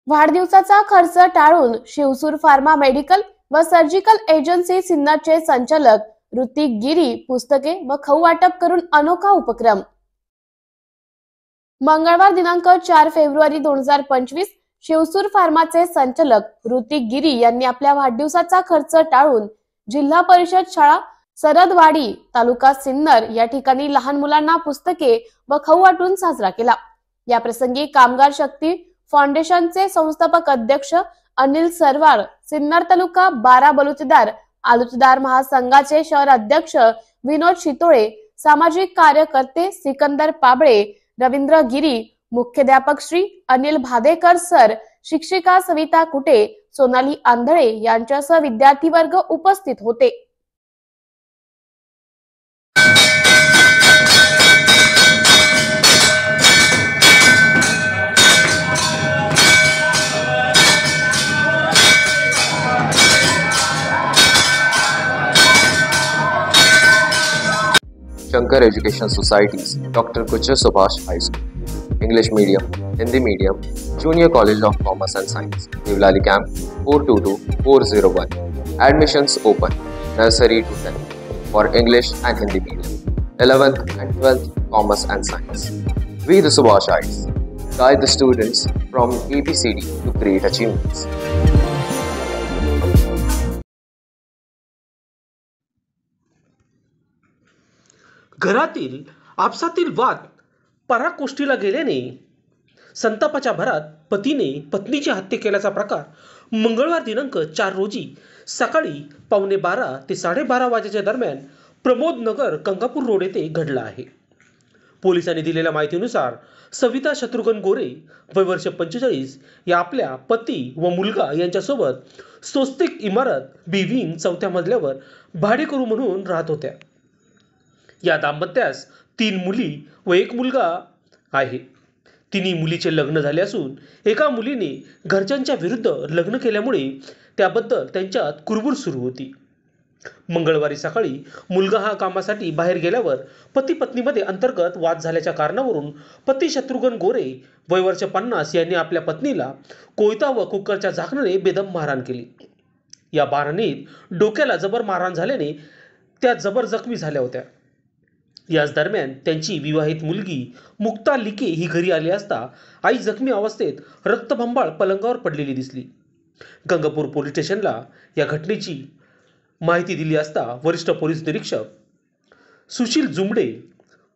वाढदिवसाचा खर्च टाळून शिवसूर फार्मा मेडिकल व सर्जिकल एजन्सी सिन्नरचे संचालक ऋतिक गिरी पुस्तके व खाऊ वाटप करून अनोखा उपक्रम। मंगळवार दिनांक 4 फेब्रुवारी 2025 शिवसूर फार्माचे संचालक ऋतिक गिरी यांनी आपल्या वाढदिवसाचा खर्च टाळून जिल्हा परिषद शाळा सरदवाडी तालुका सिन्नर या ठिकाणी लहान मुलांना पुस्तके व खाऊ वाटून साजरा केला। या प्रसंगी कामगार शक्ती फाउंडेशनचे संस्थापक अध्यक्ष अनिल सरवार, सिन्नर तालुका 12 आलुतेदार महासंघाचे शहर अध्यक्ष विनोद शितोळे, सामाजिक कार्यकर्ते सिकंदर पाबळे, रवींद्र गिरी, मुख्याध्यापक श्री अनिल भादेकर सर, शिक्षिका सविता कुटे, सोनाली आंधळे यांच्यासह विद्यार्थी वर्ग उपस्थित होते। Shankar Education Societies, Dr. Kuchar Subhash High School, English Medium, Hindi Medium, Junior College of Commerce and Science, Nivlali Camp 422401. Admissions open, nursery to 10th for English and Hindi Medium, 11th and 12th Commerce and Science. We the Subhashites guide the students from ABCD to great achievements. घरातील आपसातील वाद पराकोष्टीला गेल्याने संतापाच्या भरात पतीने पत्नीची हत्या केल्याचा प्रकार मंगळवार दिनांक 4 रोजी सकाळी 11:15 ते 12:30 वाजेच्या दरम्यान प्रमोद नगर गंगापूर रोड येथे घडला आहे। पोलिसांनी दिलेल्या माहितीनुसार सविता शत्रुघ्न गोरे वय वर्ष 45 या आपल्या पती व मुलगा यांच्यासोबत स्वस्तिक इमारत बी विंग 4थ्या मजल्यावर भाडेकरू म्हणून राहत होत्या। या दाम्पत्यास 3 मुली व 1 मुलगा आहे। तिन्ही मुलीचे लग्न झाले असून एका मुलीने घरच्यांच्या विरुद्ध लग्न केल्यामुळे त्याबद्दल त्यांच्यात कुरबुर सुरू होती। मंगळवारी सकाळी मुलगा हा कामासाठी बाहेर गेल्यावर पती पत्नीमध्ये अंतर्गत वाद झाल्याच्या कारणावरून पती शत्रुघ्न गोरे वय वर्ष 50 यांनी आपल्या पत्नीला कोयता व कुकरच्या झाकणाने बेदम मारहाण केली। या मारहाणीत डोक्याला जबर मारहाण झाल्याने त्या जबर जखमी झाल्या होत्या। याच दरम्यान त्यांची विवाहित मुलगी मुक्ता लिके ही घरी आली असता आई जखमी अवस्थेत रक्तबंबाळ पलंगावर पडलेली दिसली। गंगापूर पोलीस स्टेशनला या घटनेची माहिती दिली असता वरिष्ठ पोलीस निरीक्षक सुशील जुमडे,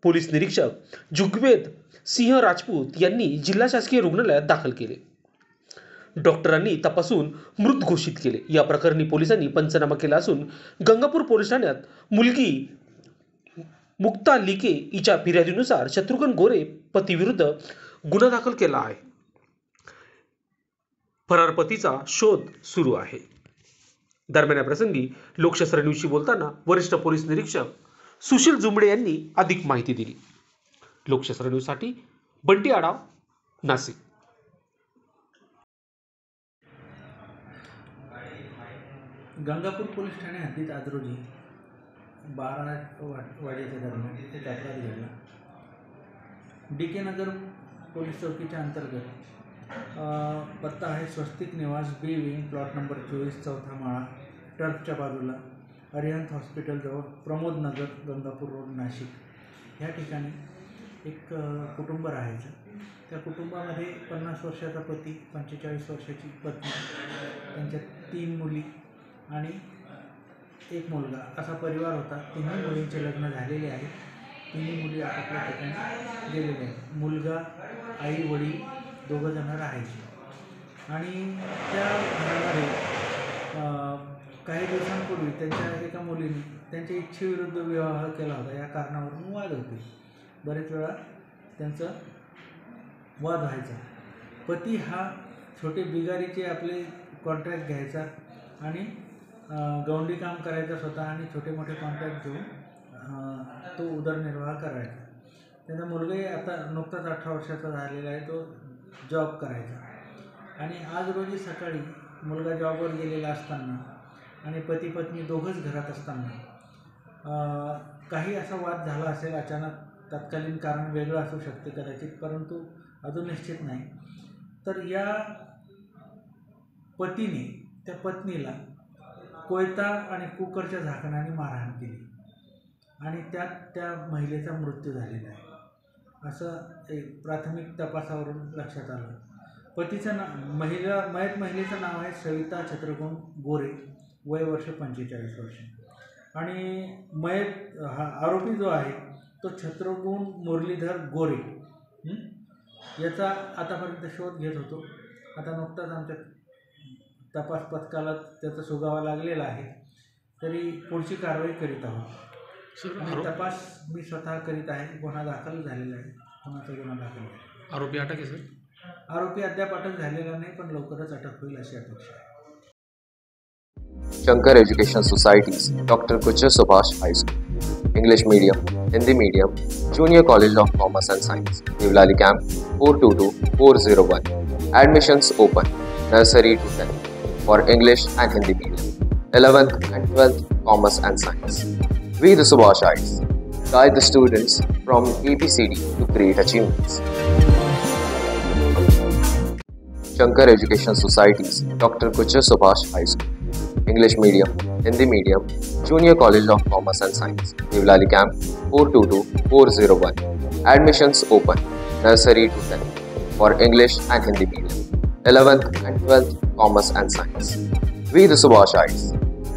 पोलीस निरीक्षक जुगवेद सिंह राजपूत यांनी जिल्हा शासकीय रुग्णालयात दाखल केले। डॉक्टरांनी तपासून मृत घोषित केले। या प्रकरणी पोलिसांनी पंचनामा केला असून गंगापूर पोलीस ठाण्यात मुलगी मुक्ता लिके हिच्या फिर्यादीनुसार शत्रुघ्न गोरे पतीविरुद्ध गुन्हा दाखल केला आहे। फरार पतीचा शोध सुरू आहे। दरम्यान या प्रसंगी लोकशास्त्र न्यूजशी बोलताना वरिष्ठ पोलीस निरीक्षक सुशील जुमडे यांनी अधिक माहिती दिली। लोकशास्त्र न्यूजसाठी बंटी आडाव, नाशिक। गंगापूर पोलीस ठाणे हद्दीत आज रोजी 12 वाजेच्या दरम्यान एक अपराध घडला। DK नगर पोलीस चौकीच्या अंतर्गत पत्ता आहे स्वस्तिक निवास बी विंग प्लॉट नंबर 24 चौथा माळा टर्फच्या बाजूला अरिहंत हॉस्पिटलजवळ प्रमोद नगर गंगापूर रोड नाशिक या ठिकाणी एक कुटुंब राहायचं। त्या कुटुंबामध्ये 50 वर्षाचा पती, 45 वर्षाची पत्नी, त्यांच्या 3 मुली आणि 1 मुलगा असा परिवार होता। तिन्ही मुलींचे लग्न झालेले आहे। तिन्ही मुली आपापल्या ठिकाणी गेलेल्या आहेत। मुलगा, आई, वडील दोघं जण राहायचे आणि त्या घरामध्ये काही दिवसांपूर्वी त्यांच्या एका मुलीने त्यांच्या इच्छेविरुद्ध विवाह केला होता। या कारणावरून वाद होते। बरेच वेळा त्यांचा वाद व्हायचा। पती हा छोटे बिगारीचे आपले कॉन्ट्रॅक्ट घ्यायचा आणि गवंडी काम करायचं स्वतः आणि छोटे मोठे कॉन्ट्रॅक्ट घेऊन तो उदरनिर्वाह करायचा। त्याचा मुलगाही आता नुकताच 18 वर्षाचा झालेला आहे। तो जॉब करायचा आणि आज रोजी सकाळी मुलगा जॉबवर गेलेला असताना आणि पती पत्नी दोघंच घरात असताना काही असा वाद झाला असेल। अचानक तत्कालीन कारण वेगळं असू शकते कदाचित, परंतु अजून निश्चित नाही। तर या पतीने त्या पत्नीला कोयता आणि कुकरच्या झाकणाने मारहाण केली आणि त्यात त्या महिलेचा मृत्यू झालेला आहे असं एक प्राथमिक तपासावरून लक्षात आलं. पतीचं मयत महिलेचं नाव आहे सविता छत्रगुण गोरे, वय वर्ष 45 वर्ष. आणि हा आरोपी जो आहे तो छत्रगुण मुरलीधर गोरे याचा आतापर्यंत शोध घेत होतो. आता नुकताच आमच्या तपास पथकाला त्याचा सुगावा लागलेला आहे, तरी पुढची कारवाई करीत आहोत. आणि तपास मी स्वतः करीत आहे. गुन्हा दाखल झालेला आहे. गुन्हा दाखल आहे. आरोपी अटक आहे सर? आरोपी अद्याप अटक झालेला नाही, पण लवकरच अटक होईल अशी अपेक्षा आहे. Shankar Education Societies, Dr. Kuchar Subhash High School, English Medium, Hindi Medium, Junior College of Commerce and Science, Nivlali Camp 422401. Admissions open, nursery to 10th, for English and Hindi Medium, 11th and 12th Commerce and Science. We the Subhashites guide the students from ABCD to great achievements. Shankar Education Societies, Dr. Kuchar Subhash High School, English Medium, Hindi Medium, Junior College of Commerce and Science, Nivlali Camp 422401. Admissions open, nursery to 10th, for English and Hindi Medium, 11th and 12th Commerce and Science. We the Subhashites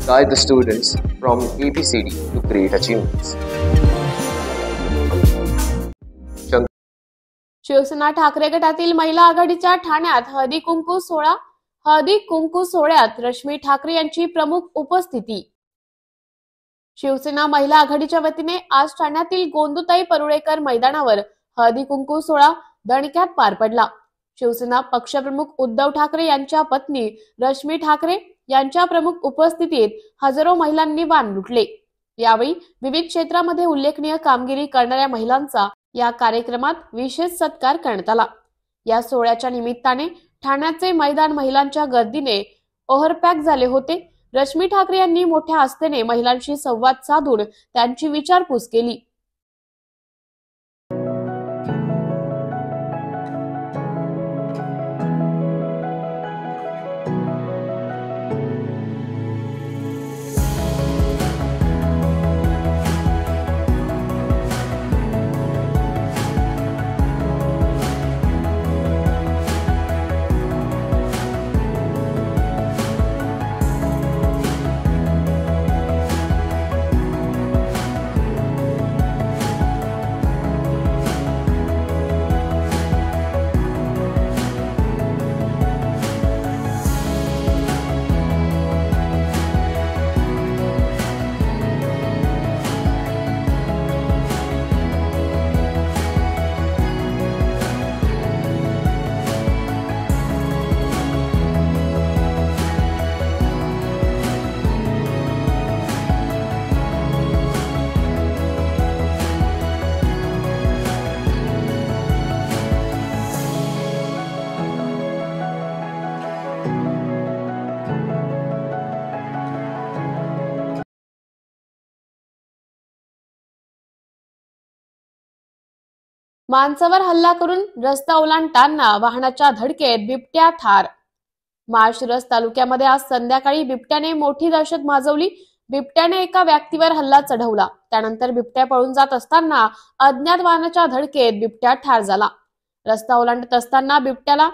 guide the students from ABCD to great achievements. Shiv Sena Thackeray गटातील महिला आघाडीच्या ठाण्यात हळदी कुंकू सोहळ्यात रश्मी ठाकरे यांची प्रमुख उपस्थिती. शिवसेना महिला आघाडीच्या वतीने आज ठाण्यातील गोंदुताई परुळेकर मैदानावर हळदी कुंकू सोहळा दणक्यात पार पडला. शिवसेना पक्षप्रमुख उद्धव ठाकरे यांच्या पत्नी रश्मी ठाकरे यांच्या प्रमुख उपस्थितीत हजारो महिलांनी वाण लुटले. यावेळी विविध क्षेत्रामध्ये उल्लेखनीय कामगिरी करणाऱ्या महिलांचा या कार्यक्रमात विशेष सत्कार करण्यात आला. या सोहळ्याच्या निमित्ताने ठाण्याचे मैदान महिलांच्या गर्दीने ओव्हरपॅक झाले होते. रश्मी ठाकरे यांनी मोठ्या आस्थेने महिलांशी संवाद साधून त्यांची विचारपूस केली. माणसावर हल्ला करून रस्ता ओलांडताना वाहनाच्या धडकेत बिबट्या ठार. माळशिरस तालुक्यामध्ये आज संध्याकाळी बिबट्याने मोठी दहशत माजवली. बिबट्याने एका व्यक्तीवर हल्ला चढवला. त्यानंतर बिबट्या पळून जात असताना अज्ञात वाहनाच्या धडकेत बिबट्या ठार झाला. रस्ता ओलांडत असताना बिबट्याला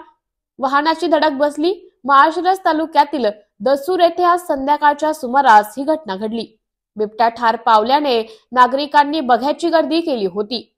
वाहनाची धडक बसली. माळशिरस तालुक्यातील दसूर येथे आज संध्याकाळच्या सुमारास ही घटना घडली. बिबट्या ठार पावल्याने नागरिकांनी बघ्याची गर्दी केली होती.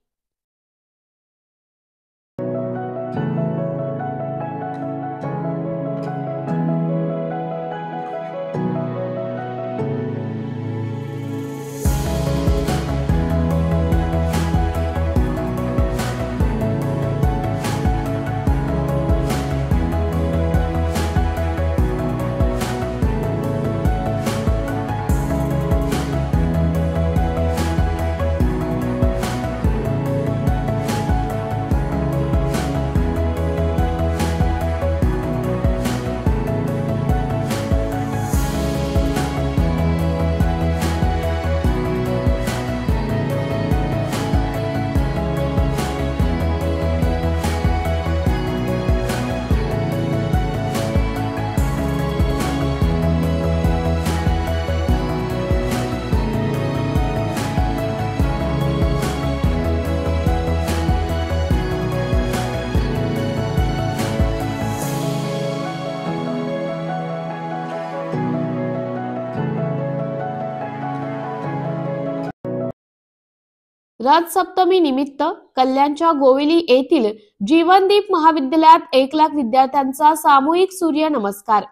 रथ सप्तमी निमित्त कल्याणच्या गोविली येथील जीवनदीप महाविद्यालयात 1 लाख विद्यार्थ्यांचा सामूहिक सूर्य नमस्कार।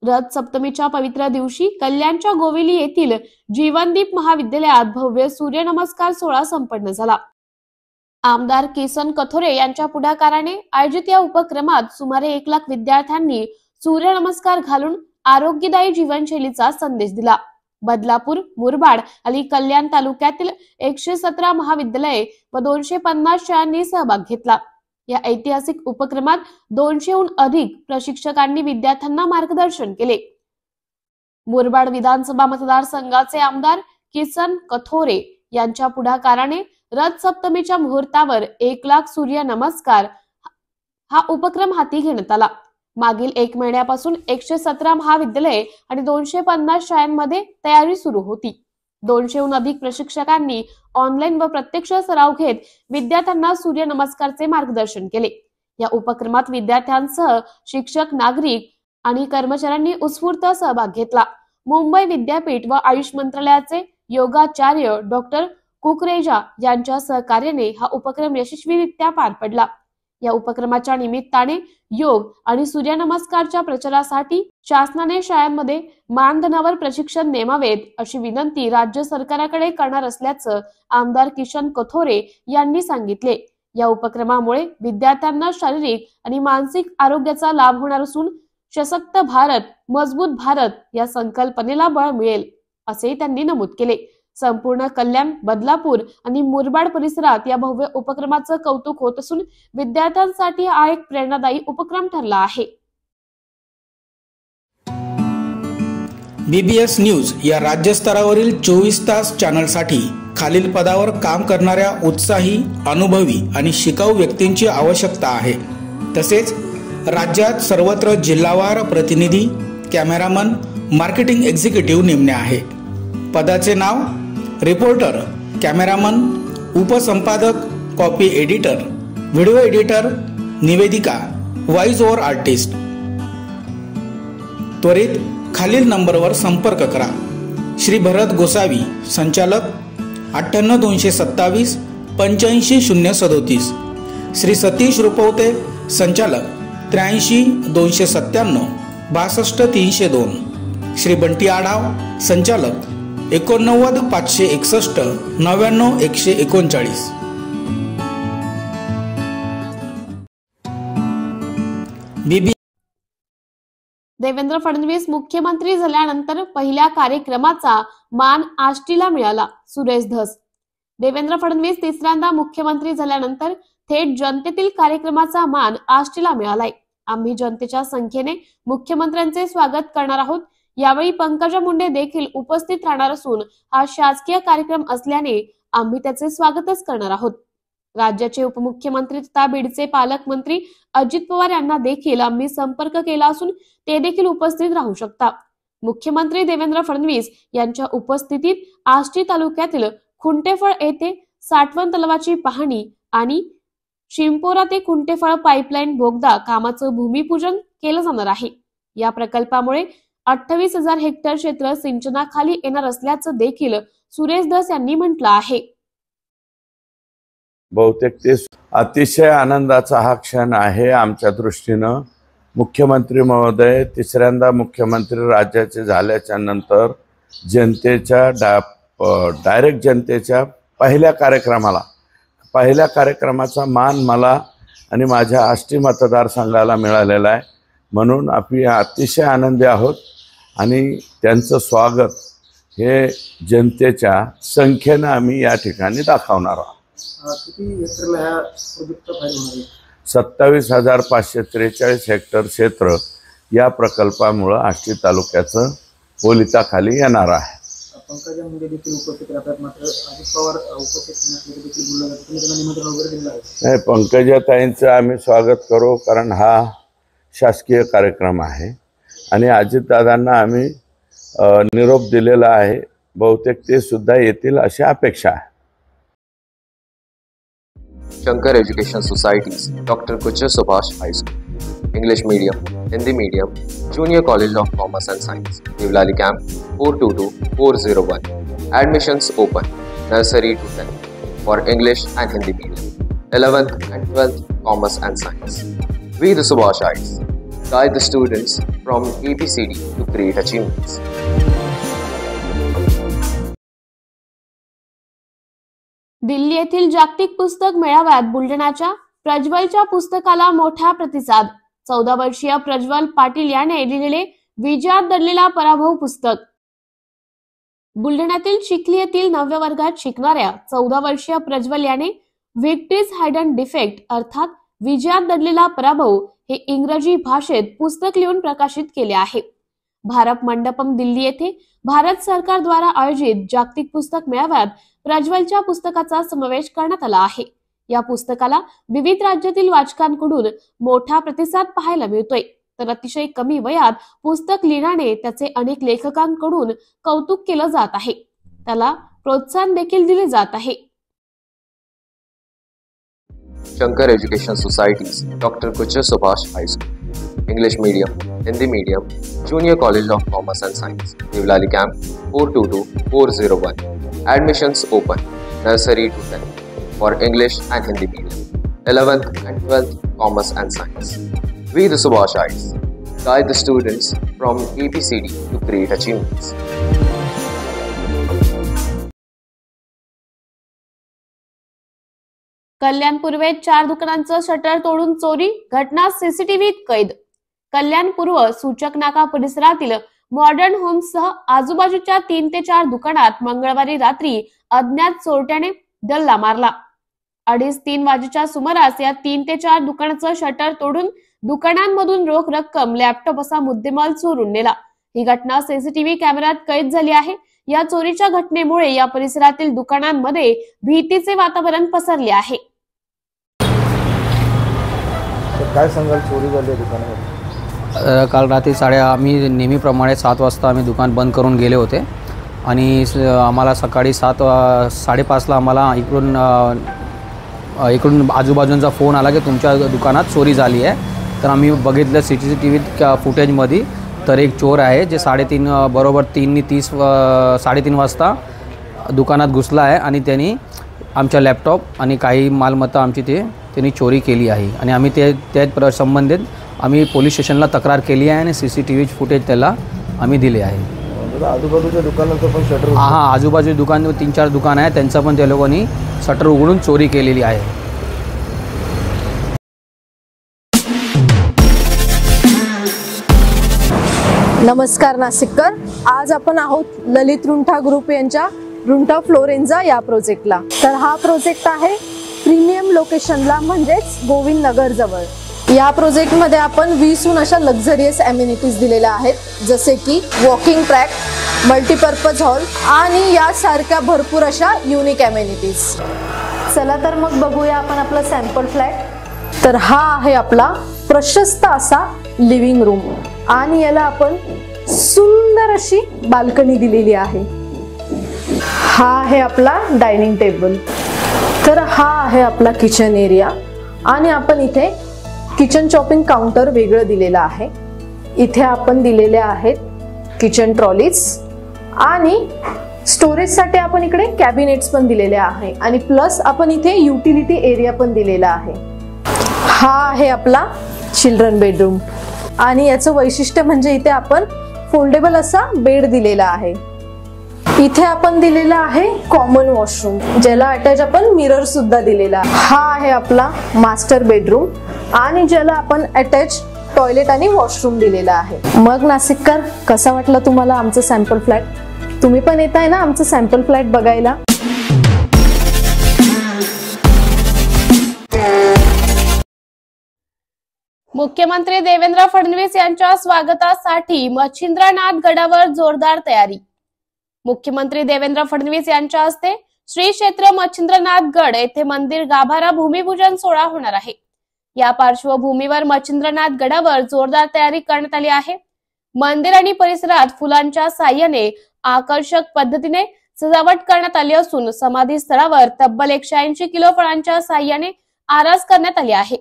रथ सप्तमीच्या पवित्र दिवशी कल्याणच्या गोविली येथील जीवनदीप महाविद्यालयात भव्य सूर्य नमस्कार सोहळा संपन्न झाला। आमदार किसन कथोरे यांच्या पुढाकाराने आयोजित या उपक्रमात सुमारे 1 लाख विद्यार्थ्यांनी सूर्य नमस्कार घालून आरोग्यदायी जीवनशैलीचा संदेश दिला। बदलापूर, मुरबाड आणि कल्याण तालुक्यातील 117 महाविद्यालये व 250 शाळांनी सहभाग घेतला। या ऐतिहासिक उपक्रमात 200हून अधिक प्रशिक्षकांनी विद्यार्थ्यांना मार्गदर्शन केले। मुरबाड विधानसभा मतदारसंघाचे आमदार किसन कथोरे यांच्या पुढाकाराने रथ सप्तमीच्या मुहूर्तावर 1 लाख सूर्य नमस्कार हा उपक्रम हाती घेण्यात आला। मागील 1 महिन्यापासून 117 महाविद्यालये आणि 250 शाळांमध्ये तयारी सुरू होती। 200हून अधिक प्रशिक्षकांनी ऑनलाईन व प्रत्यक्ष सराव घेत विद्यार्थ्यांना सूर्य नमस्कारचे मार्गदर्शन केले। या उपक्रमात विद्यार्थ्यांसह शिक्षक, नागरिक आणि कर्मचाऱ्यांनी उत्स्फूर्त सहभाग घेतला। मुंबई विद्यापीठ व आयुष मंत्रालयाचे योगाचार्य डॉक्टर कुकरेजा यांच्या सहकार्याने हा उपक्रम यशस्वीरित्या पार पडला। या उपक्रमाच्या निमित्ताने योग आणि सूर्य नमस्कारच्या प्रचारासाठी शासनाने शाळांमध्ये मानधनावर प्रशिक्षण नेमावेत अशी विनंती राज्य सरकारकडे करणार असल्याचं आमदार किशन कथोरे यांनी सांगितले। या उपक्रमामुळे विद्यार्थ्यांना शारीरिक आणि मानसिक आरोग्याचा लाभ होणार असून सशक्त भारत, मजबूत भारत या संकल्पनेला बळ मिळेल असे त्यांनी नमूद केले। संपूर्ण कल्याण, बदलापूर आणि मुरबाड परिसरात या भव्य उपक्रमाचं कौतुक होत असून विद्यार्थ्यांसाठी हा एक प्रेरणादायी उपक्रम ठरला आहे। BBS न्यूज या राज्यस्तरावरील 24 तास चॅनलसाठी खालील पदावर काम करणाऱ्या उत्साही, अनुभवी आणि शिकाऊ व्यक्तींची आवश्यकता आहे। तसेच राज्यात सर्वत्र जिल्हावार प्रतिनिधी, कॅमेरामन, मार्केटिंग एक्झिक्युटिव्ह नेमणे आहे। पदाचे नाव: रिपोर्टर, कॅमेरामन, उपसंपादक, कॉपी एडिटर, व्हिडिओ एडिटर, निवेदिका, व्हॉइस ओव्हर आर्टिस्ट। त्वरित खालील नंबरवर संपर्क करा। श्री भरत गोसावी, संचालक 98 227 85 037। श्री सतीश रुपवते, संचालक 83 297 62 302। श्री बंटी आढाव, संचालक 89 561 99 139। देवेंद्र फडणवीस मुख्यमंत्री झाल्यानंतर पहिल्या कार्यक्रमाचा मान आष्टीला मिळाला। सुरेश धस। देवेंद्र फडणवीस तिसऱ्यांदा मुख्यमंत्री झाल्यानंतर थेट जनतेतील कार्यक्रमाचा मान आष्टीला मिळालाय। आम्ही जनतेच्या संख्येने मुख्यमंत्र्यांचे स्वागत करणार आहोत। यावेळी पंकजा मुंडे देखील उपस्थित राहणार असून हा शासकीय कार्यक्रम असल्याने आम्ही त्याचे स्वागतच करणार आहोत। राज्याचे उपमुख्यमंत्री तथा बीडचे पालकमंत्री अजित पवार यांना देखील आम्ही संपर्क केला असून ते देखील उपस्थित राहू शकतात। मुख्यमंत्री देवेंद्र फडणवीस यांच्या उपस्थितीत आष्टी तालुक्यातील खुंटेफळ येथे साठवण तलावाची पाहणी आणि शिंपोरा ते खुंटेफळ पाईपलाईन बोगदा कामाचं भूमिपूजन केलं जाणार आहे। या प्रकल्पामुळे 28,000 हेक्टर क्षेत्र सिंचनाखाली येणार असल्याचं देखील सुरेश धस यांनी म्हटलं आहे। बहुतेक ते अतिशय आनंदाचा हा क्षण आहे आमच्या दृष्टीनं। मुख्यमंत्री महोदय तिसऱ्यांदा मुख्यमंत्री राज्याचे झाल्याच्या नंतर जनतेच्या डायरेक्ट जनतेच्या पहिल्या कार्यक्रमाचा मान मला आणि माझ्या आष्टी मतदारसंघाला मिळालेला आहे, म्हणून आम्ही अतिशय आनंदी आहोत आणि त्यांचं स्वागत हे जनतेच्या संख्येनं आम्ही या ठिकाणी दाखवणार आहोत। किती हेक्टरला ह्या प्रोजेक्टचा फायदा होणार आहे? 27,543 हेक्टर क्षेत्र या प्रकल्पामुळे आष्टी तालुक्याचं पोलिताखाली येणार आहे। पंकजा मुंडे देखील उपस्थित राहतात, मात्र अजित पवार उपस्थित नसल्याचे देखील बोललं जातं। तुम्ही त्यांना निमंत्रण वगैरे दिलं आहे? नाही, पंकजाताईंचं आम्ही स्वागत करू, कारण हा शासकीय कार्यक्रम आहे आणि अजितदादांना आम्ही निरोप दिलेला आहे। बहुतेक ते सुद्धा येतील अशी अपेक्षा आहे। Shankar education societies, doctor Kuchar Subhash high school, English medium, Hindi medium, junior college of commerce and science, Nivlali camp 422401। Admissions open, nursery to 10th। for English and Hindi medium, 11th and 12th Commerce and Science. We the Subhashites guide the students from ABCD to great achievements. Delhi येथील जागतिक पुस्तक मेळाव्यात बुलढाण्याच्या प्रज्वलच्या पुस्तकाला मोठा प्रतिसाद. 14 वर्षीय प्रज्वल पाटील याने लिहिलेले विजयात दडलेला पराभव पुस्तक. बुलढाण्यातील चिखली येथील 9व्या वर्गात शिकणाऱ्या 14 वर्षीय प्रज्वल याने व्हिक्टरीज हायडन डिफेक्ट अर्थात विजयात दडलेला पराभव हे इंग्रजी भाषेत पुस्तक लिहून प्रकाशित केले आहे. भारत मंडपम दिल्ली येथे भारत सरकार द्वारा आयोजित जागतिक पुस्तक मेळाव्यात प्रज्वलच्या पुस्तकाचा समावेश करण्यात आला आहे. या पुस्तकाला विविध राज्यातील वाचकांकडून मोठा प्रतिसाद पाहायला मिळतोय. तर अतिशय कमी वयात पुस्तक लिहिण्याने त्याचे अनेक लेखकांकडून कौतुक केलं जात आहे. त्याला प्रोत्साहन देखील दिले जात आहे. Shankar Education Societies, Dr. Kuchar Subhash High School, English Medium, Hindi Medium, Junior College of Commerce and Science, Nivlali Camp 422401. Admissions open, nursery to 10th, for English and Hindi Medium, 11th and 12th Commerce and Science. We the Subhashites guide the students from ABCD to great achievements. Kalyan पूर्वेत 4 दुकानांचं shutter तोडून चोरी, घटना सीसीटीव्हीत कैद. कल्याण पूर्व सूचक नाका परिसरातील मॉडर्न होम्ससह आजूबाजूच्या 3 ते 4 दुकानात मंगळवारी रात्री अज्ञात चोरट्याने डल्ला मारला. 2:30-3 वाजेच्या सुमारास या 3 ते 4 दुकानाचं शटर तोडून दुकानांमधून रोख रक्कम, लॅपटॉप असा मुद्देमाल चोरून नेला. ही घटना सीसीटीव्ही कॅमेऱ्यात कैद झाली आहे. या चोरीच्या घटनेमुळे या परिसरातील दुकानांमध्ये भीतीचे वातावरण पसरले आहे. काय सांगाल, चोरी झाली दुकानामध्ये? काल रात्री आम्ही नेहमीप्रमाणे 7 वाजता आम्ही दुकान बंद करून गेले होते आणि आम्हाला सकाळी 7:30ला आम्हाला इकडून आजूबाजूंचा फोन आला की तुमच्या दुकानात चोरी झाली आहे. तर आम्ही बघितलं सीसीटीव्ही फुटेजमध्ये, तर एक चोर आहे जे 3:30 वाजता दुकानात घुसला आहे आणि त्यांनी आमच्या लॅपटॉप आणि काही मालमत्ता आमची त्यांनी चोरी केली आहे. आणि आम्ही त्या संबंधित आम्ही पोलीस स्टेशनला तक्रार केली आहे आणि सीसीटीव्ही फुटेज त्याला आम्ही दिले आहे. आजूबाजूच्या दुकानाचं पण शटर? हां, आजूबाजू दुकान 3-4 दुकान आहे, त्यांचं पण त्या लोकांनी शटर उघडून चोरी केलेली आहे. नमस्कार नाशिककर, आज आपण आहोत ललित रुंठा ग्रुप यांच्या रुंठा फ्लोरेन्झा या प्रोजेक्टला. तर हा प्रोजेक्ट आहे प्रीमियम लोकेशनला, म्हणजेच गोविंद नगर जवळ. या प्रोजेक्टमध्ये आपण 20हून अशा लक्झरियस ॲम्युनिटीज दिलेल्या आहेत, जसे की वॉकिंग ट्रॅक, मल्टीपर्पज हॉल आणि यासारख्या भरपूर अशा युनिक ॲम्युनिटीज. चला तर मग बघूया आपण आपला सॅम्पल फ्लॅट. तर हा आहे आपला प्रशस्त असा लिव्हिंग रूम आणि याला आपण सुंदर अशी बाल्कनी दिलेली आहे. हा आहे आपला डायनिंग टेबल. तर हा आहे आपला किचन एरिया आणि आपण इथे किचन चॉपिंग काउंटर वेगळं दिलेलं आहे. इथे आपण दिलेले आहेत किचन ट्रॉलीज आणि स्टोरेजसाठी आपण इकडे कॅबिनेट्स पण दिलेले आहे आणि प्लस आपण इथे युटिलिटी एरिया पण दिलेला आहे. हा आहे आपला चिल्ड्रन बेडरूम आणि याचं वैशिष्ट्य म्हणजे इथे आपण फोल्डेबल असा बेड दिलेला आहे. इथे आपण दिलेला आहे कॉमन वॉशरूम, ज्याला अटॅच आपण मिरर सुद्धा दिलेला. हा आहे आपला मास्टर बेडरूम आणि ज्याला आपण अटॅच टॉयलेट आणि वॉशरूम दिलेला आहे. मग नाशिककर, कसा वाटला तुम्हाला आमचं सॅम्पल फ्लॅट? तुम्ही पण येत आहे ना आमचं सॅम्पल फ्लॅट बघायला? मुख्यमंत्री देवेंद्र फडणवीस यांच्या स्वागतासाठी मच्छिंद्रनाथ गडावर जोरदार तयारी. मुख्यमंत्री देवेंद्र फडणवीस यांच्या हस्ते श्री क्षेत्र मच्छिंद्रनाथ गड येथे मंदिर गाभारा भूमिपूजन सोहळा होणार आहे. या पार्श्वभूमीवर मच्छिंद्रनाथ गडावर जोरदार तयारी करण्यात आली आहे. मंदिर आणि परिसरात फुलांच्या साह्याने आकर्षक पद्धतीने सजावट करण्यात आली असून समाधी स्थळावर तब्बल 180 किलो फळांच्या साह्याने आरास करण्यात आली आहे.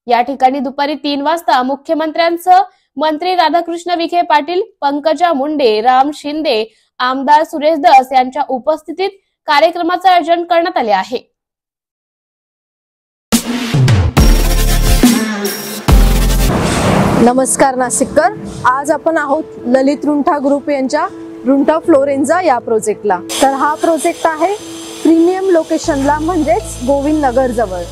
या ठिकाणी दुपारी 3 वाजता मुख्यमंत्र्यांसह मंत्री राधाकृष्ण विखे पाटील, पंकजा मुंडे, राम शिंदे, आमदार सुरेश धस यांच्या उपस्थितीत कार्यक्रमाचे आयोजन करण्यात आले आहे. नमस्कार नाशिककर, आज आपण आहोत ललित रुंठा ग्रुप यांच्या रुंठा फ्लोरेन्झा या प्रोजेक्टला। तर हा प्रोजेक्ट आहे प्रीमियम लोकेशनला, म्हणजेच गोविंद नगर जवळ।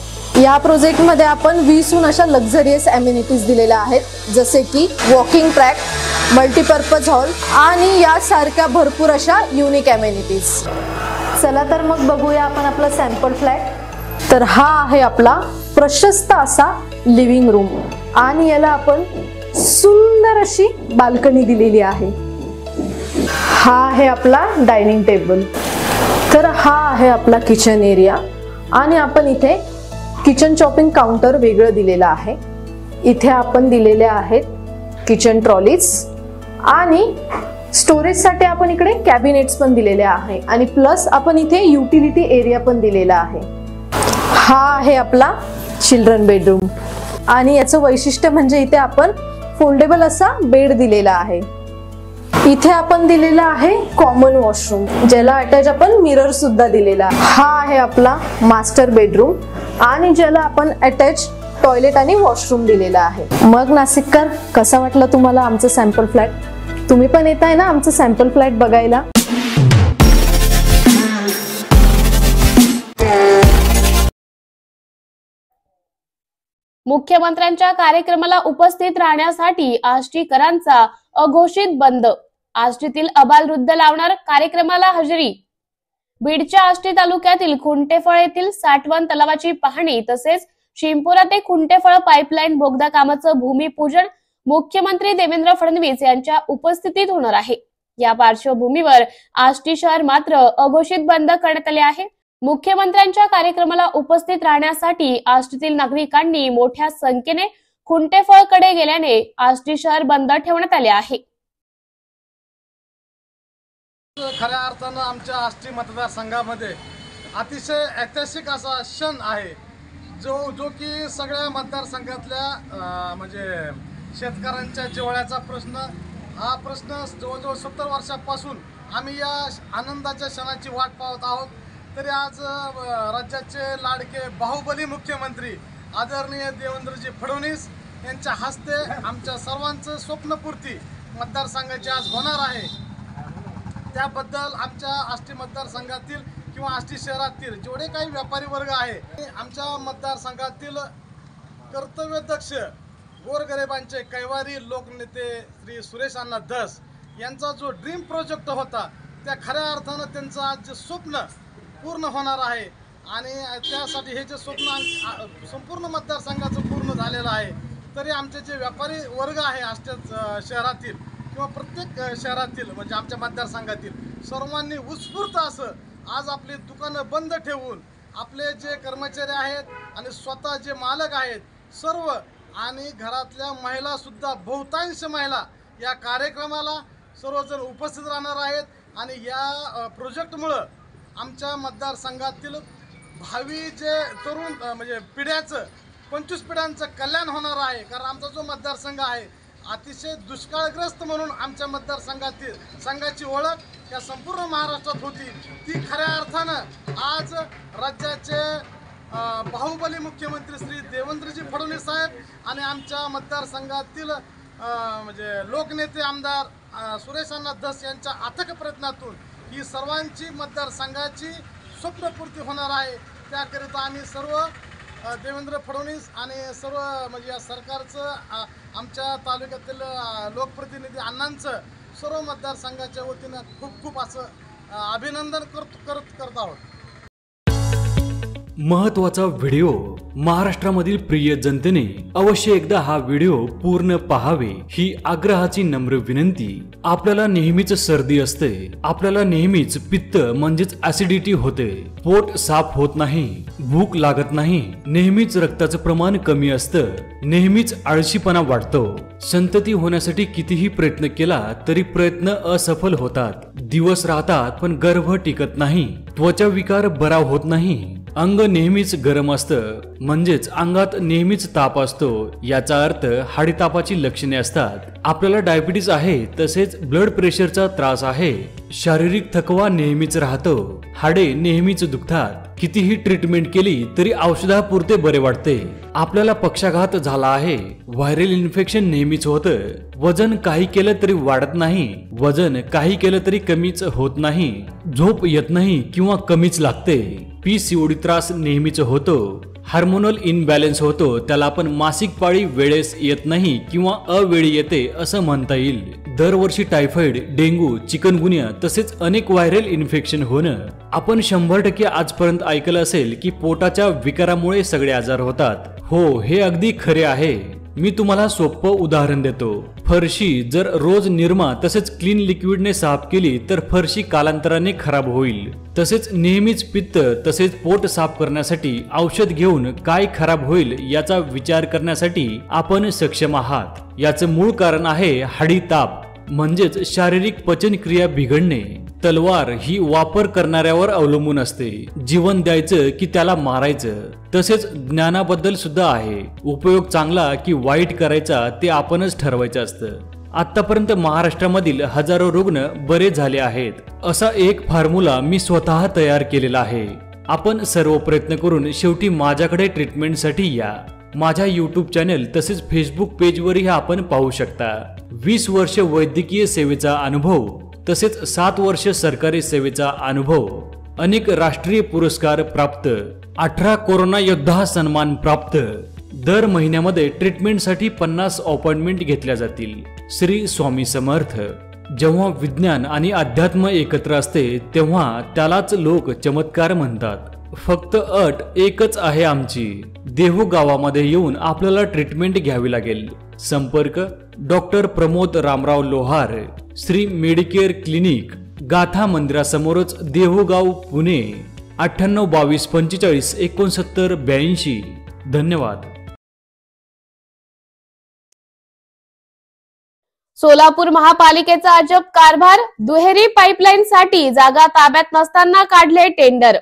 या प्रोजेक्टमध्ये आपण 20हून अशा लक्झरियस अमेनिटीज दिलेल्या आहेत, जसे की वॉकिंग ट्रॅक, मल्टीपर्पज हॉल आणि यासारख्या भरपूर अशा युनिक अमेनिटीज। चला तर मग बघूया आपण आपला सॅम्पल फ्लॅट। तर हा आहे आपला प्रशस्त असा लिव्हिंग रूम आणि याला आपण सुंदर अशी बाल्कनी दिलेली आहे। हा आहे आपला डायनिंग टेबल। तर हा आहे आपला किचन एरिया आणि आपण इथे किचन चॉपिंग काउंटर वेगळं दिलेलं आहे। इथे आपण दिलेले आहेत किचन ट्रॉलीज आणि स्टोरेजसाठी आपण इकडे कॅबिनेट्स पण दिलेले आहे आणि प्लस आपण इथे युटिलिटी एरिया पण दिलेला आहे। हा आहे आपला चिल्ड्रन बेडरूम आणि याचं वैशिष्ट्य म्हणजे इथे आपण फोल्डेबल असा बेड दिलेला आहे। इथे आपण दिलेला आहे कॉमन वॉशरूम, ज्याला अटॅच आपण मिरर सुद्धा दिलेला आहे। हा आहे आपला मास्टर बेडरूम आणि ज्याला आपण अटॅच टॉयलेट आणि वॉशरूम दिलेला आहे। मग नाशिककर, कसा वाटला तुम्हाला आमचं सॅम्पल फ्लॅट? तुम्ही पण येत आहे ना आमचं सॅम्पल फ्लॅट बघायला? मुख्यमंत्र्यांच्या कार्यक्रमाला उपस्थित राहण्यासाठी आष्टीकरांचा अघोषित बंद। आष्टीतील अबालवृद्ध लावणार कार्यक्रमाला हजेरी। बीडच्या आष्टी तालुक्यातील खुंटेफळ येथील साठवण तलावाची पाहणी तसेच शिंपोरा ते खुंटेफळ पाईपलाईन बोगदा कामाचं भूमिपूजन मुख्यमंत्री देवेंद्र फडणवीस यांच्या उपस्थितीत होणार आहे। या पार्श्वभूमीवर आष्टी शहर मात्र अघोषित बंद करण्यात आले आहे। मुख्यमंत्र्यांच्या कार्यक्रमाला उपस्थित राहण्यासाठी आष्टीतील नागरिकांनी मोठ्या संख्येने खुंटेफळकडे गेल्याने आष्टी शहर बंद ठेवण्यात आले आहे। खऱ्या अर्थानं आमच्या आष्टी मतदारसंघामध्ये अतिशय ऐतिहासिक असा क्षण आहे, जो की सगळ्या मतदारसंघातल्या म्हणजे शेतकऱ्यांच्या जिव्हाळ्याचा प्रश्न, हा प्रश्न जवळजवळ 70 वर्षापासून आम्ही या आनंदाच्या क्षणाची वाट पाहत आहोत। तरी आज राज्याचे लाडके बाहुबली मुख्यमंत्री आदरणीय देवेंद्रजी फडणवीस यांच्या हस्ते आमच्या सर्वांचं स्वप्नपूर्ती मतदारसंघाची आज होणार आहे। त्याबद्दल आमच्या आष्टी मतदारसंघातील किंवा आष्टी शहरातील जेवढे काही व्यापारी वर्ग आहे, आमच्या मतदारसंघातील कर्तव्यदक्ष गोरगरिबांचे कैवारी लोकनेते श्री सुरेश अण्णा धस यांचा जो ड्रीम प्रोजेक्ट होता, त्या खऱ्या अर्थानं त्यांचं आज जे स्वप्न पूर्ण होणार आहे आणि त्यासाठी हे जे स्वप्न संपूर्ण मतदारसंघाचं पूर्ण झालेलं आहे। तरी आमचे जे व्यापारी वर्ग आहे आष्टी शहरातील किंवा प्रत्येक शहरातील म्हणजे आमच्या मतदारसंघातील सर्वांनी उत्स्फूर्त असं आज आपली दुकानं बंद ठेवून आपले जे कर्मचारी आहेत आणि स्वतः जे मालक आहेत सर्व आणि घरातल्या महिलासुद्धा बहुतांश महिला या कार्यक्रमाला सर्वजण उपस्थित राहणार आहेत आणि या प्रोजेक्टमुळं आमच्या मतदारसंघातील भावी जे तरुण म्हणजे पिढ्याचं 25 पिढ्यांचं कल्याण होणार आहे। कारण आमचा जो मतदारसंघ आहे अतिशय दुष्काळग्रस्त म्हणून आमच्या मतदारसंघातील संघाची ओळख या संपूर्ण महाराष्ट्रात होती, ती खऱ्या अर्थानं आज राज्याचे बाहुबली मुख्यमंत्री श्री देवेंद्रजी फडणवीस साहेब आणि आमच्या मतदारसंघातील म्हणजे लोकनेते आमदार सुरेश अण्णा धस यांच्या अथक प्रयत्नातून ही सर्वांची मतदारसंघाची स्वप्नपूर्ती होणार आहे। त्याकरिता आम्ही सर्व देवेंद्र फडणवीस आणि सर्व म्हणजे या सरकारचं आमच्या तालुक्यातील लोकप्रतिनिधी अण्णांचं सर्व मतदारसंघाच्या वतीनं खूप खूप असं अभिनंदन करत आहोत। महत्त्वाचा व्हिडिओ महाराष्ट्रामधील प्रिय जनतेने अवश्य एकदा हा व्हिडिओ पूर्ण पाहावे ही आग्रहाची नम्र विनंती। आपल्याला नेहमीच सर्दी असते, आपल्याला नेहमीच पित्त म्हणजेच ऍसिडिटी होते, पोट साफ होत नाही, भूक लागत नाही, नेहमीच रक्ताचं प्रमाण कमी असतं, नेहमीच आळशीपणा वाढतो, संतती होण्यासाठी कितीही प्रयत्न केला तरी प्रयत्न असफल होतात, दिवस राहतात पण गर्भ टिकत नाही, त्वचा विकार बरा होत नाही, अंग नेहमीच गरम असतं, म्हणजेच अंगात नेहमीच ताप असतो, याचा अर्थ हाडीतापाची लक्षणे असतात. आपल्याला डायबिटीज आहे, तसेच ब्लड प्रेशरचा त्रास आहे, शारीरिक थकवा नेहमीच राहतो, हाडे नेहमीच दुखतात, कितीही ट्रीटमेंट केली तरी औषधापुरते बरे वाटते, आपल्याला पक्षाघात झाला आहे, व्हायरल इन्फेक्शन नेहमीच होतं, वजन काही केलं तरी वाढत नाही, वजन काही केलं तरी कमीच होत नाही, झोप येत नाही किंवा कमीच लागते, PCOD त्रास नेहमीच होतो, हार्मोनल इनबॅलन्स होतो, त्याला आपण मासिक पाळी वेळेस येत नाही किंवा अवेळी येते असं म्हणता येईल. दरवर्षी टायफॉइड, डेंग्यू, चिकनगुनिया तसेच अनेक व्हायरल इन्फेक्शन होणं. आपण 100% आजपर्यंत ऐकलं असेल की पोटाच्या विकारामुळे सगळे आजार होतात. हो, हे अगदी खरे आहे. मी तुम्हाला सोपं उदाहरण देतो. फरशी जर रोज निरमा तसेच क्लीन लिक्विडने साफ केली तर फरशी कालांतराने खराब होईल. तसेच नेहमीच पित्त तसेच पोट साफ करण्यासाठी औषध घेऊन काय खराब होईल याचा विचार करण्यासाठी आपण सक्षम आहात. याचं मूळ कारण आहे हाडी ताप, म्हणजेच शारीरिक पचनक्रिया बिघडणे. तलवार ही वापर करणाऱ्यावर अवलंबून असते. जीवन द्यायचं की त्याला मारायचं. तसेच ज्ञानाबद्दल सुद्धा आहे. उपयोग चांगला की वाईट करायचा ते आपणच ठरवायचं असतं. आतापर्यंत महाराष्ट्रामधील हजारो रुग्ण बरे झाले आहेत. असा एक फॉर्म्युला मी स्वतः तयार केलेला आहे. आपण सर्व प्रयत्न करून शेवटी माझ्याकडे ट्रीटमेंटसाठी या. माझ्या यूट्यूब चॅनल तसेच फेसबुक पेजवरही आपण पाहू शकता. 20 वर्ष वैद्यकीय सेवेचा अनुभव तसेच 7 वर्ष सरकारी सेवेचा अनुभव, अनेक राष्ट्रीय पुरस्कार प्राप्त, 18 कोरोना योद्धा सन्मान प्राप्त. दर महिन्यामध्ये ट्रीटमेंटसाठी 50 अपॉइंटमेंट घेतल्या जातील. श्री स्वामी समर्थ. जेव्हा विज्ञान आणि अध्यात्म एकत्र असते तेव्हा त्यालाच लोक चमत्कार म्हणतात. फक्त अट एकच आहे आमची. देहू गावामध्ये येऊन आपल्याला ट्रीटमेंट घ्यावी लागेल. संपर्क डॉक्टर प्रमोद रामराव लोहार, श्री मेडिकेअर क्लिनिक, गाथा मंदिरासमोरच देहूगाव, पुणे. 98 22 45 69 82. धन्यवाद. सोलापूर महापालिकेचा अजब कारभार. दुहेरी पाईपलाईन साठी जागा ताब्यात नसताना काढले टेंडर.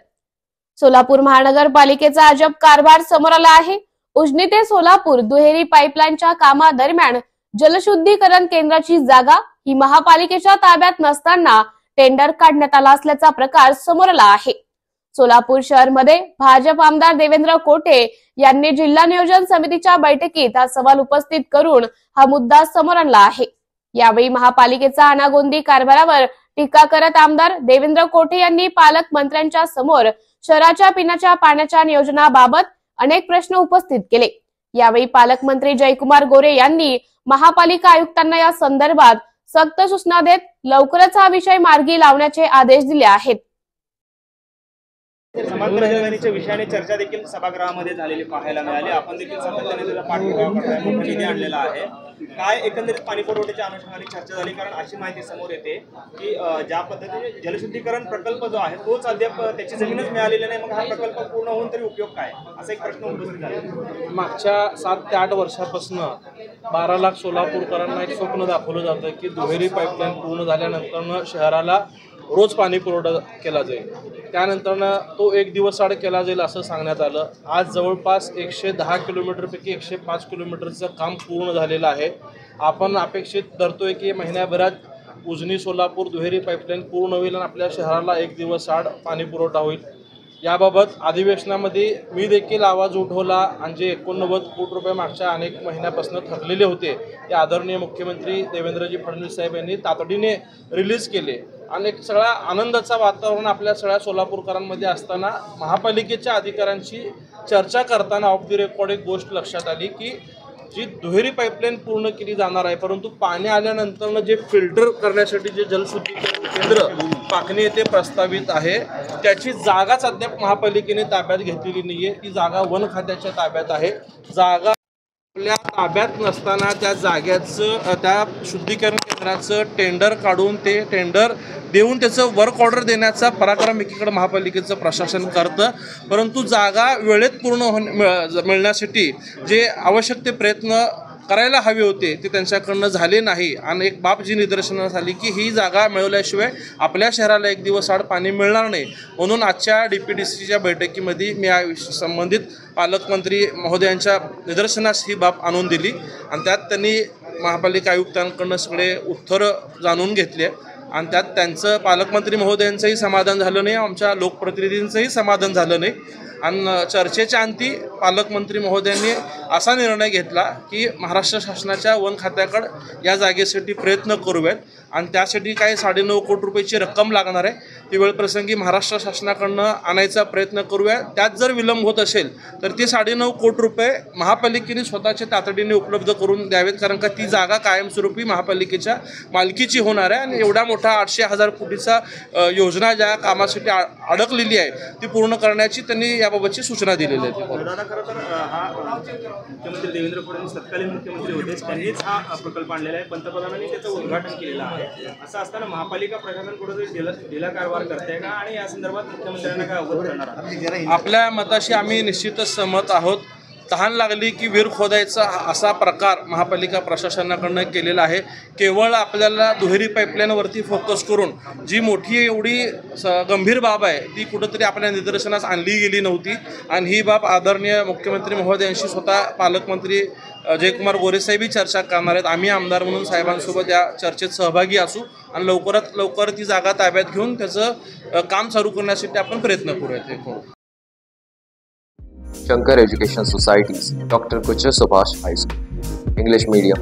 सोलापूर महानगरपालिकेचा अजब कारभार समोर आला आहे. उजनी ते सोलापूर दुहेरी पाईपलाईनच्या कामादरम्यान जलशुद्धीकरण केंद्राची जागा ही महापालिकेच्या ताब्यात नसताना टेंडर काढण्यात आला असल्याचा प्रकार समोर आला आहे. सोलापूर शहरमध्ये भाजप आमदार देवेंद्र कोठे यांनी जिल्हा नियोजन समितीच्या बैठकीत हा सवाल उपस्थित करून हा मुद्दा समोर आणला आहे. यावेळी महापालिकेचा अनागोंदी कारभारावर टीका करत आमदार देवेंद्र कोठे यांनी पालकमंत्र्यांच्या समोर शहराच्या पिण्याच्या पाण्याच्या नियोजनाबाबत अनेक प्रश्न उपस्थित केले. यावेळी पालकमंत्री जयकुमार गोरे यांनी महापालिका आयुक्तांना या संदर्भात सक्त सूचना देत लवकरच हा विषय मार्गी लावण्याचे आदेश दिले आहेत. समांतर जलवाहिनीच्या विषयाने चर्चा देखील सभागृहामध्ये झालेली पाहायला मिळाली. आपण देखील सातत्याने त्याचा पाठपुरावा करताय, मोठा निधी आणलेला आहे. काय एकंदरीत पाणी पुरवठ्याच्या अनुषंगाने चर्चा झाली? कारण अशी माहिती समोर येते की ज्या पद्धतीने जलशुद्धीकरण प्रकल्प जो आहे तोच अद्याप त्याची जमीनच मिळालेली नाही. मग हा प्रकल्प पूर्ण होऊन तरी उपयोग काय, असा एक प्रश्न उपस्थित झाला. मागच्या 7 ते 8 वर्षापासून 12 लाख सोलापूरकरांना एक स्वप्न दाखवलं जातं की दुहेरी पाईपलाईन पूर्ण झाल्यानंतर शहराला रोज पाणी पुरवठा केला जाईल. त्यानंतर तो 1 दिवस आड केला जाईल असं सांगण्यात आलं. आज जवळपास 110 किलोमीटरपैकी 105 किलोमीटरचं काम पूर्ण झालेलं आहे. आपण अपेक्षित धरतोय की महिन्याभरात उजनी सोलापूर दुहेरी पाईपलाईन पूर्ण होईल आणि आपल्या शहराला 1 दिवस आड पाणी पुरवठा होईल. याबाबत अधिवेशनामध्ये मी देखील आवाज उठवला आणि जे 89 कोटी रुपये मागच्या अनेक महिन्यापासून थकलेले होते ते आदरणीय मुख्यमंत्री देवेंद्रजी फडणवीस साहेब यांनी तातडीने रिलीज केले. आणि एक सगळा आनंदाचा वातावरण आपल्या सगळ्या सोलापूरकरांमध्ये असताना महापालिकेच्या अधिकाऱ्यांची चर्चा करताना ऑफ द रेकॉर्ड एक गोष्ट लक्षात आली की जी दुहेरी पाईपलाईन पूर्ण केली जाणार आहे, परंतु पाणी आल्यानंतर जे फिल्टर करण्यासाठी जे जलशुद्धीकरण केंद्र पाकणी येथे प्रस्तावित आहे त्याची जागाच अद्याप महापालिकेने ताब्यात घेतलेली नाही आहे. ती जागा वन खात्याच्या ताब्यात आहे. जागा आपल्या ताब्यात नसताना त्या जाग्याचं त्या शुद्धीकरण केंद्राचं टेंडर काढून ते टेंडर देऊन त्याचं वर्क ऑर्डर देण्याचा पराक्रम एकीकडे महापालिकेचं प्रशासन करतं, परंतु जागा वेळेत पूर्ण मिळण्यासाठी जे आवश्यक ते प्रयत्न करायला हवे होते ते त्यांच्याकडनं झाले नाही आणि एक बाब जी निदर्शनास आली की ही जागा मिळवल्याशिवाय आपल्या शहराला एक दिवस आड पाणी मिळणार नाही. म्हणून आजच्या DPDCच्या बैठकीमध्ये मी या संबंधित पालकमंत्री महोदयांच्या निदर्शनास ही बाब आणून दिली आणि त्यात त्यांनी महापालिका आयुक्तांकडून सगळे उत्तर जाणून घेतले आणि त्यात त्यांचं पालकमंत्री महोदयांचंही समाधान झालं नाही, आमच्या लोकप्रतिनिधींचंही समाधान झालं नाही. आणि चर्चेच्या अंती पालकमंत्री महोदयांनी असा निर्णय घेतला की महाराष्ट्र शासनाच्या वन खात्याकडे या जागेसाठी प्रयत्न करूयात आणि त्यासाठी काही 9.5 कोटी रुपयाची रक्कम लागणार आहे. ती वेळप्रसंगी महाराष्ट्र शासनाकडनं आणायचा प्रयत्न करूया. त्यात जर विलंब होत असेल तर ती 9.5 कोटी रुपये महापालिकेने स्वतःच्या तातडीने उपलब्ध करून द्यावेत, कारण का ती जागा कायमस्वरूपी महापालिकेच्या मालकीची होणार आहे आणि एवढा मोठा 800,000 कोटीचा योजना ज्या कामासाठी अडकलेली आहे ती पूर्ण करण्याची त्यांनी याबाबतची सूचना दिलेली आहे. दादा, खरं तर हा मुख्यमंत्री देवेंद्र फडणवीस तत्कालीन मुख्यमंत्री होते, त्यांनीच हा प्रकल्प आणलेला आहे. पंतप्रधानांनी त्याचं उद्घाटन केलेलं आहे. असं असताना महापालिका प्रशासन कुठेतरी ढिला कारभार करते का आणि या संदर्भात मुख्यमंत्र्यांना काय अवगत करणार आहात? आपल्या मताशी आम्ही निश्चितच सहमत आहोत. तहान लागली की विहीर खोदायचा असा प्रकार महापालिका प्रशासनाकडनं केलेला आहे. केवळ आपल्याला दुहेरी पाईपलाईनवरती फोकस करून जी मोठी एवढी गंभीर बाब आहे ती कुठंतरी आपल्या निदर्शनास आणली गेली नव्हती आणि ही बाब आदरणीय मुख्यमंत्री महोदयांशी स्वतः पालकमंत्री जयकुमार गोरे साहेबही चर्चा करणार आहेत. आम्ही आमदार म्हणून साहेबांसोबत या चर्चेत सहभागी असू आणि लवकरात लवकर ती जागा ताब्यात घेऊन त्याचं काम चालू करण्यासाठी आपण प्रयत्न करूयात. Shankar Education Societies, Dr. Kuchar Subhash High School, English Medium.